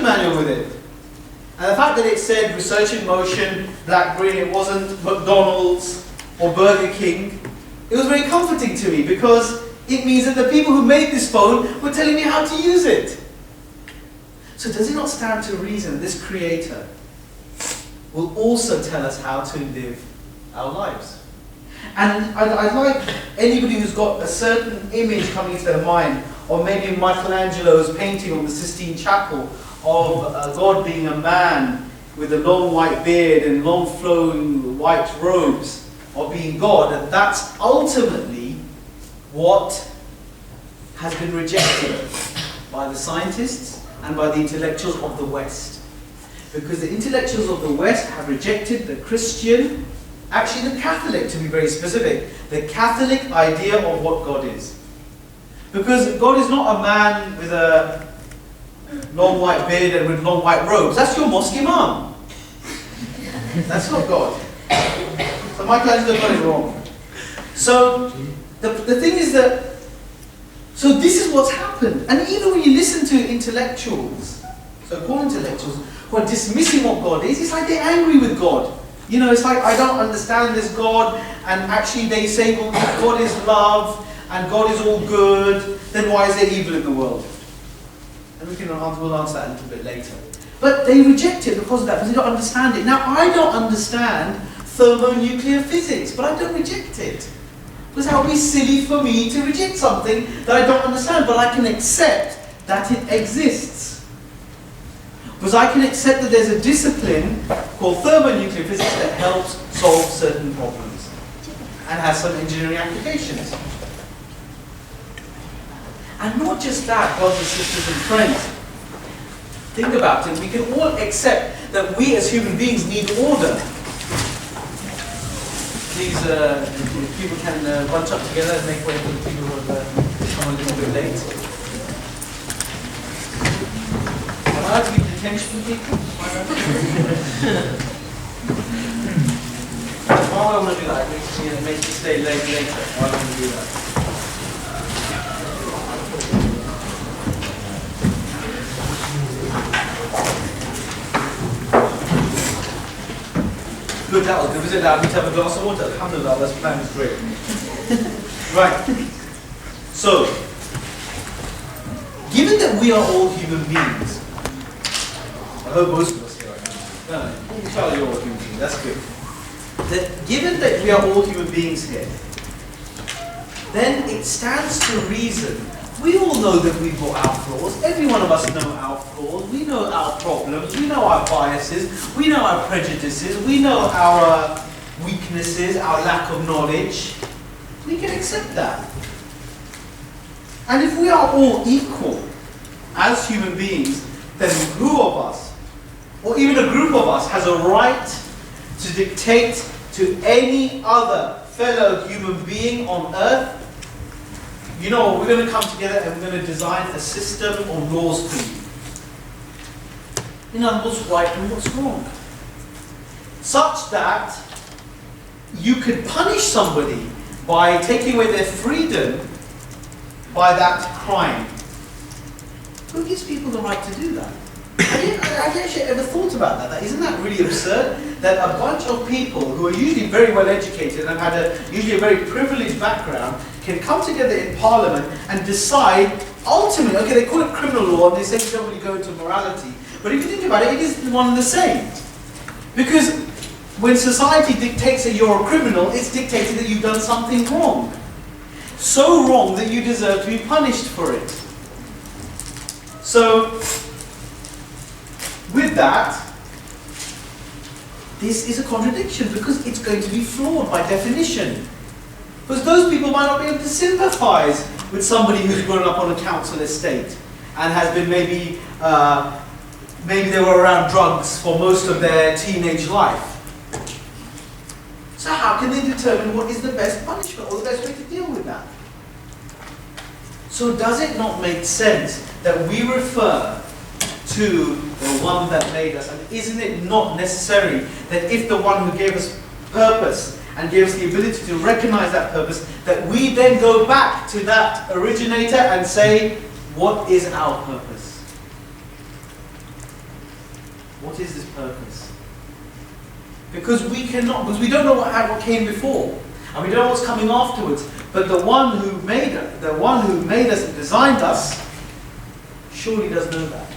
manual with it. And the fact that it said research in motion, BlackBerry, it wasn't McDonald's or Burger King, it was very comforting to me because it means that the people who made this phone were telling me how to use it. So does it not stand to reason that this creator will also tell us how to live our lives? And I'd like anybody who's got a certain image coming into their mind, or maybe Michelangelo's painting on the Sistine Chapel of God being a man with a long white beard and long flowing white robes, or being God, and that's ultimately what has been rejected by the scientists and by the intellectuals of the West. Because the intellectuals of the West have rejected the Christian, actually the Catholic to be very specific, the Catholic idea of what God is. Because God is not a man with a long white beard and with long white robes. That's your mosque imam. That's not God. So Michelangelo got it wrong. So the thing is that, so this is what's happened. And even when you listen to intellectuals, so-called intellectuals, who are dismissing what God is, it's like they're angry with God. You know, it's like, I don't understand this God, and actually they say, well, if God is love, and God is all good, then why is there evil in the world? And we'll answer that a little bit later. But they reject it because of that, because they don't understand it. Now, I don't understand thermonuclear physics, but I don't reject it. Because that would be silly for me to reject something that I don't understand, but I can accept that it exists. Because I can accept that there's a discipline called thermonuclear physics that helps solve certain problems and has some engineering applications. And not just that, brothers and sisters and friends. Think about it. We can all accept that we as human beings need order. These people can bunch up together and make way for the people who have come a little bit late. Am I allowed to give detention to people? Why would I want to do that? It makes me stay late later. Why would I want to do that? Good, that was good. Was it allowed me to have a glass of water? Alhamdulillah, this plan is great. Right. So, given that we are all human beings, I hope most of us here are. No, Charlie, you're all human beings. That's good. Given that we are all human beings here, then it stands to reason. We all know that we've got our flaws. Every one of us know our flaws. We know our problems. We know our biases. We know our prejudices. We know our weaknesses, our lack of knowledge. We can accept that. And if we are all equal as human beings, then who of us, or even a group of us, has a right to dictate to any other fellow human being on earth, you know, we're going to come together and we're going to design a system of laws for you. You know, what's right and what's wrong. Such that you could punish somebody by taking away their freedom by that crime. Who gives people the right to do that? I actually ever thought about that. Isn't that really absurd? That a bunch of people who are usually very well educated and had usually a very privileged background can come together in Parliament and decide, ultimately, okay, they call it criminal law and they say you don't really go into morality. But if you think about it, it is one and the same. Because when society dictates that you're a criminal, it's dictated that you've done something wrong. So wrong that you deserve to be punished for it. So, with that, this is a contradiction because it's going to be flawed by definition. Because those people might not be able to sympathize with somebody who's grown up on a council estate and has been maybe they were around drugs for most of their teenage life. So how can they determine what is the best punishment or the best way to deal with that? So does it not make sense that we refer to the one that made us? And isn't it not necessary that if the one who gave us purpose and gave us the ability to recognize that purpose, that we then go back to that originator and say, what is our purpose? What is this purpose? Because we cannot, because we don't know what came before, and we don't know what's coming afterwards. But the one who made us and designed us, surely does know that.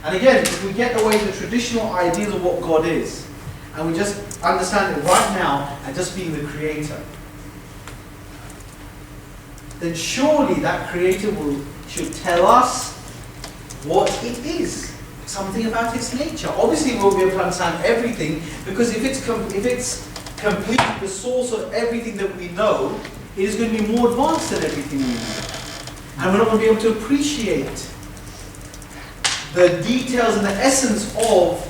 And again, if we get away the traditional ideas of what God is, and we just understand it right now as just being the creator, then surely that creator should tell us what it is, something about its nature. Obviously, we'll be able to understand everything, because if it's complete, the source of everything that we know, it is going to be more advanced than everything we know. And we're not going to be able to appreciate the details and the essence of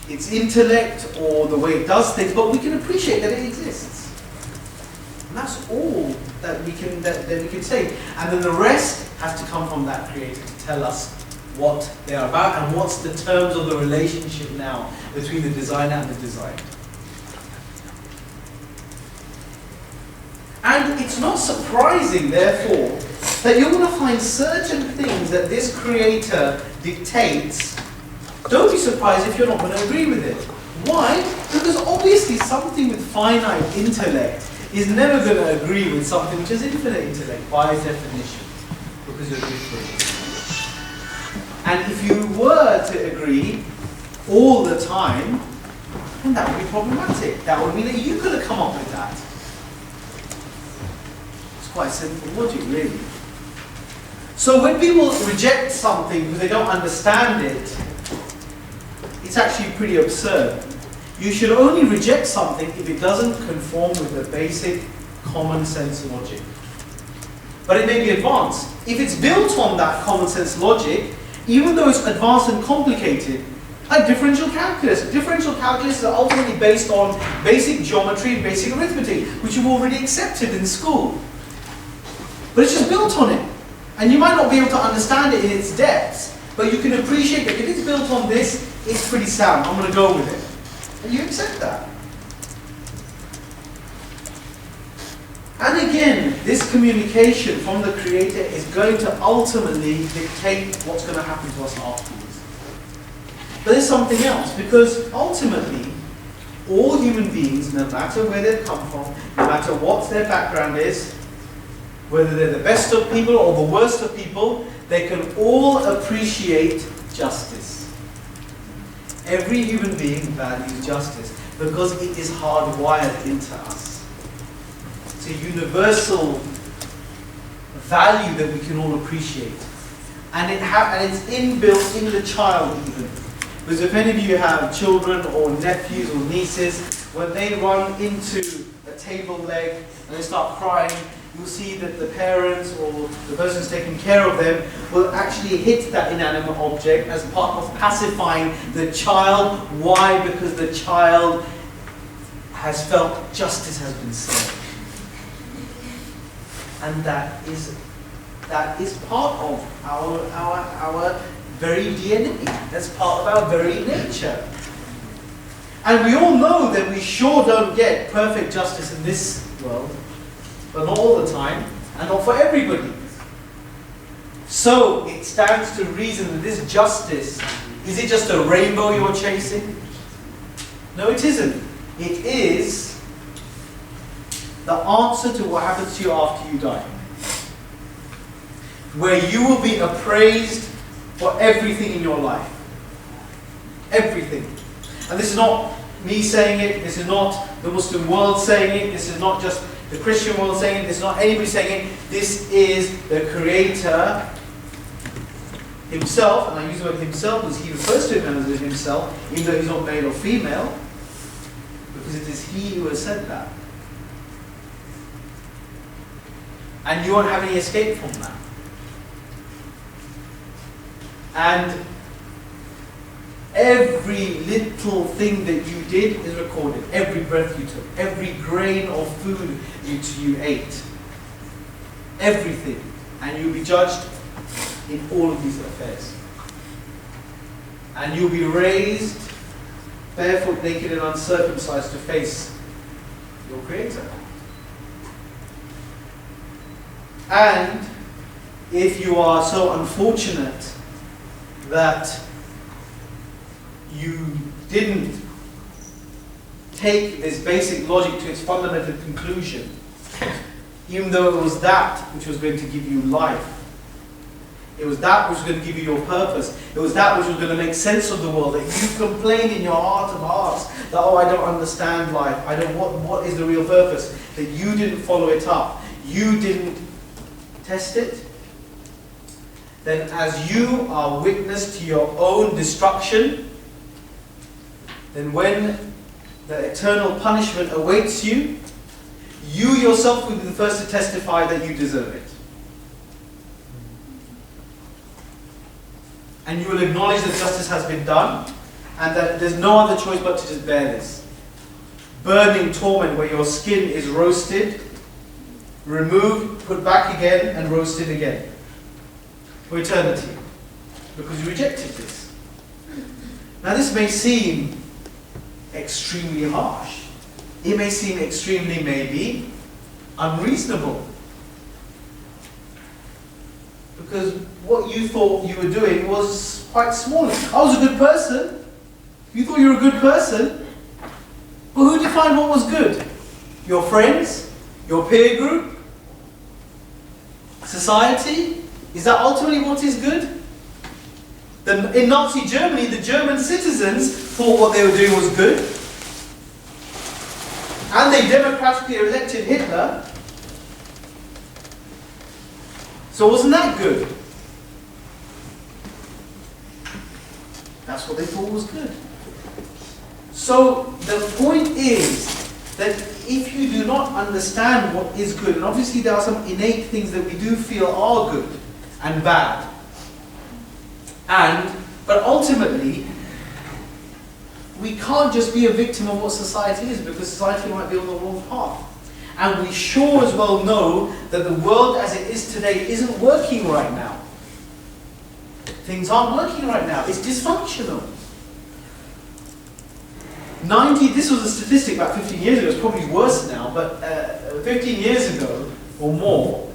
its intellect or the way it does things, but we can appreciate that it exists. And that's all that we can say. And then the rest has to come from that creator to tell us what they are about and what's the terms of the relationship now between the designer and the designed. And it's not surprising, therefore, that you're going to find certain things that this creator dictates. Don't be surprised if you're not going to agree with it. Why? Because obviously something with finite intellect is never going to agree with something which has infinite intellect by definition, because you're different. And if you were to agree all the time, then that would be problematic. That would mean that you could have come up with that. It's quite simple logic, really. So when people reject something because they don't understand it, it's actually pretty absurd. You should only reject something if it doesn't conform with the basic common sense logic. But it may be advanced. If it's built on that common sense logic, even though it's advanced and complicated, like differential calculus. Differential calculus is ultimately based on basic geometry and basic arithmetic, which you've already accepted in school. But it's just built on it. And you might not be able to understand it in its depths, but you can appreciate that if it's built on this, it's pretty sound. I'm going to go with it. And you accept that. And again, this communication from the Creator is going to ultimately dictate what's going to happen to us afterwards. But there's something else, because ultimately, all human beings, no matter where they've come from, no matter what their background is, whether they're the best of people or the worst of people, they can all appreciate justice. Every human being values justice because it is hardwired into us. It's a universal value that we can all appreciate. And it's inbuilt in the child even. Because if any of you have children or nephews or nieces, when they run into a table leg and they start crying, you'll see that the parents or the person who's taking care of them will actually hit that inanimate object as part of pacifying the child. Why? Because the child has felt justice has been served. And that is part of our very DNA. That's part of our very nature. And we all know that we sure don't get perfect justice in this world, but not all the time, and not for everybody. So it stands to reason that this justice, is it just a rainbow you're chasing? No, it isn't. It is the answer to what happens to you after you die, where you will be appraised for everything in your life. Everything. And this is not me saying it, this is not the Muslim world saying it, this is not just the Christian world saying it, this is not anybody saying it, this is the Creator Himself, and I use the word Himself because He refers to Him as Himself, even though He's not male or female, because it is He who has said that. And you won't have any escape from that. And every little thing that you did is recorded. Every breath you took, every grain of food you ate, everything. And you'll be judged in all of these affairs. And you'll be raised barefoot, naked, and uncircumcised to face your Creator. And if you are so unfortunate that you didn't take this basic logic to its fundamental conclusion, even though it was that which was going to give you life. It was that which was going to give you your purpose. It was that which was going to make sense of the world, that you complained in your heart of hearts that, oh, I don't understand life. I don't, what is the real purpose? That you didn't follow it up. You didn't test it. Then as you are witness to your own destruction, then when the eternal punishment awaits you, you yourself will be the first to testify that you deserve it. And you will acknowledge that justice has been done, and that there's no other choice but to just bear this. Burning torment where your skin is roasted, removed, put back again, and roasted again. For eternity. Because you rejected this. Now this may seem extremely harsh. It may seem extremely, maybe, unreasonable. Because what you thought you were doing was quite small. I was a good person. You thought you were a good person. But who defined what was good? Your friends? Your peer group? Society? Is that ultimately what is good? In Nazi Germany, the German citizens thought what they were doing was good. And they democratically elected Hitler. So wasn't that good? That's what they thought was good. So the point is that if you do not understand what is good, and obviously there are some innate things that we do feel are good and bad, but ultimately we can't just be a victim of what society is, because society might be on the wrong path. And we sure as well know that the world as it is today isn't working right now. Things aren't working right now. It's dysfunctional. This was a statistic about 15 years ago. It's probably worse now, but 15 years ago or more,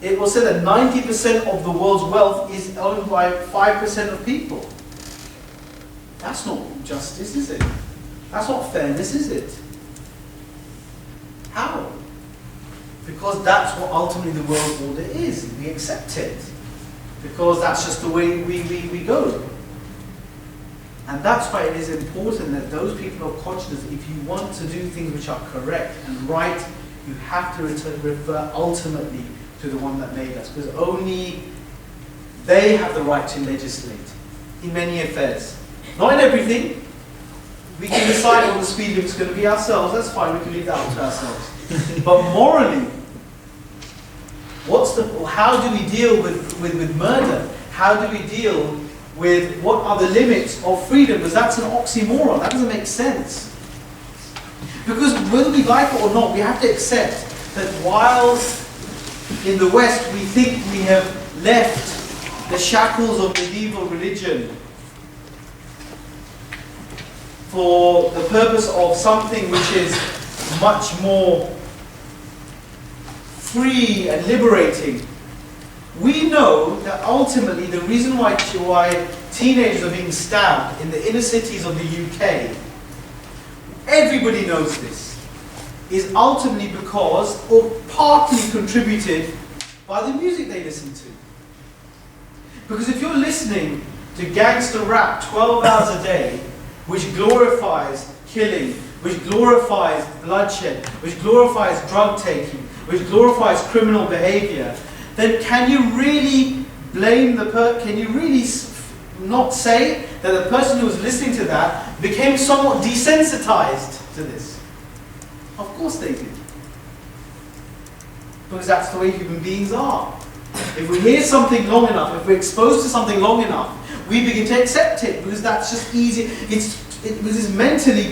it was said that 90% of the world's wealth is owned by 5% of people. That's not justice, is it? That's not fairness, is it? How? Because that's what ultimately the world order is. We accept it. Because that's just the way we go. And that's why it is important that those people are conscious that if you want to do things which are correct and right, you have to refer ultimately to the one that made us. Because only they have the right to legislate in many affairs. Not in everything. We can decide what the speed limit is going to be ourselves. That's fine, we can leave that up to ourselves. But morally, how do we deal with murder? How do we deal with what are the limits of freedom? Because that's an oxymoron. That doesn't make sense. Because whether we like it or not, we have to accept that while in the West we think we have left the shackles of medieval religion for the purpose of something which is much more free and liberating, we know that ultimately the reason why teenagers are being stabbed in the inner cities of the UK, everybody knows this, is ultimately because, or partly contributed by the music they listen to. Because if you're listening to gangster rap 12 hours a day, which glorifies killing, which glorifies bloodshed, which glorifies drug taking, which glorifies criminal behavior, then can you really blame can you really not say that the person who was listening to that became somewhat desensitized to this? Of course they did. Because that's the way human beings are. If we hear something long enough, if we're exposed to something long enough, we begin to accept it because that's just easy. It is mentally